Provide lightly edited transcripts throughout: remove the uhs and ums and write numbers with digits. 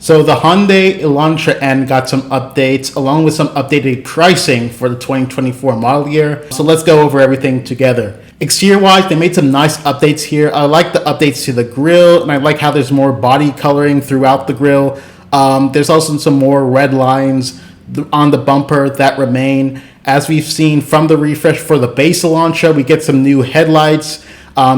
So the Hyundai Elantra N got some updates along with some updated pricing for the 2024 model year. So let's go over everything together. Exterior wise, they made some nice updates here. I like the updates to the grille, and I like how there's more body coloring throughout the grille. There's also some more red lines on the bumper that remain. As we've seen from the refresh for the base Elantra, we get some new headlights.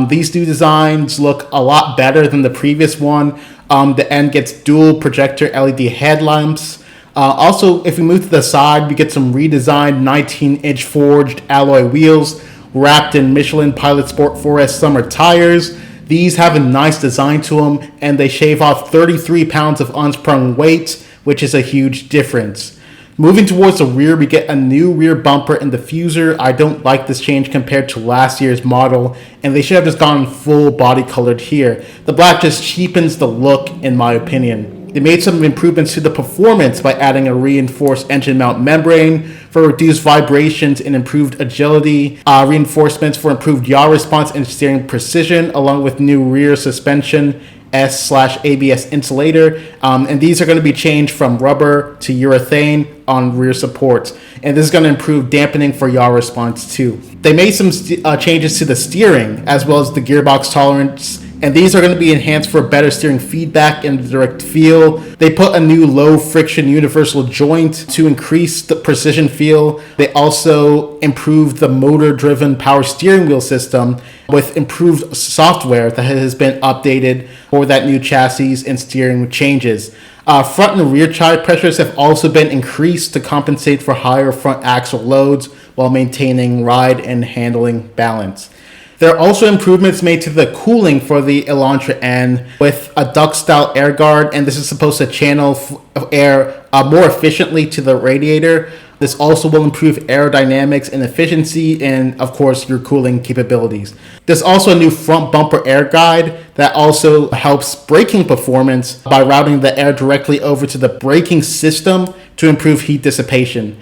These new designs look a lot better than the previous one. The N gets dual projector LED headlamps. Also, if we move to the side, we get some redesigned 19-inch forged alloy wheels wrapped in Michelin Pilot Sport 4S summer tires. These have a nice design to them, and they shave off 33 pounds of unsprung weight, which is a huge difference. Moving towards the rear, we get a new rear bumper and diffuser. I don't like this change compared to last year's model, and they should have just gone full body colored here. The black just cheapens the look, in my opinion. They made some improvements to the performance by adding a reinforced engine mount membrane for reduced vibrations and improved agility, reinforcements for improved yaw response and steering precision, along with new rear suspension S/ABS insulator, and these are going to be changed from rubber to urethane on rear supports, and this is going to improve dampening for yaw response too. They made some changes to the steering as well as the gearbox tolerance, and these are going to be enhanced for better steering feedback and direct feel. They put a new low friction universal joint to increase the precision feel. They also improved the motor driven power steering wheel system with improved software that has been updated for that new chassis and steering changes. Front and rear tire pressures have also been increased to compensate for higher front axle loads while maintaining ride and handling balance. There are also improvements made to the cooling for the Elantra N with a duct-style air guard, and this is supposed to channel air more efficiently to the radiator. This also will improve aerodynamics and efficiency and, of course, your cooling capabilities. There's also a new front bumper air guide that also helps braking performance by routing the air directly over to the braking system to improve heat dissipation.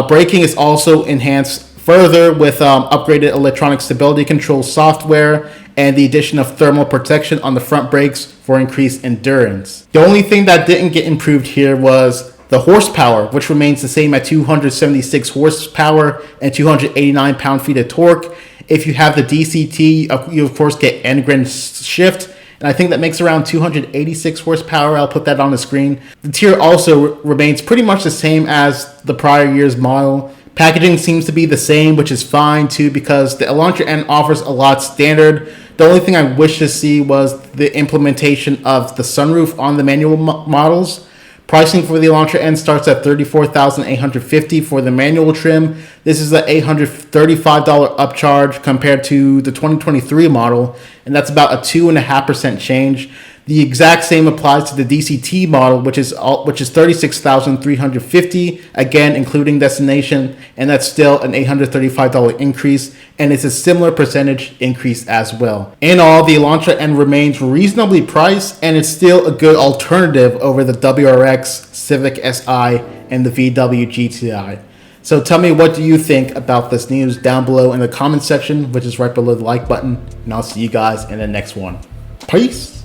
Braking is also enhanced further with upgraded electronic stability control software and the addition of thermal protection on the front brakes for increased endurance. The only thing that didn't get improved here was the horsepower, which remains the same at 276 horsepower and 289 pound-feet of torque. If you have the DCT, you of course get Engren shift, and I think that makes around 286 horsepower. I'll put that on the screen. The tier also remains pretty much the same as the prior year's model. Packaging seems to be the same, which is fine too, because the Elantra N offers a lot standard. The only thing I wish to see was the implementation of the sunroof on the manual models. Pricing for the Elantra N starts at $34,850 for the manual trim. This is an $835 upcharge compared to the 2023 model, and that's about a 2.5% change. The exact same applies to the DCT model, which is $36,350, again including destination, and that's still an $835 increase, and it's a similar percentage increase as well. In all, the Elantra N remains reasonably priced, and it's still a good alternative over the WRX, Civic Si, and the VW GTI. So tell me, what do you think about this news down below in the comment section, which is right below the like button, and I'll see you guys in the next one. Peace!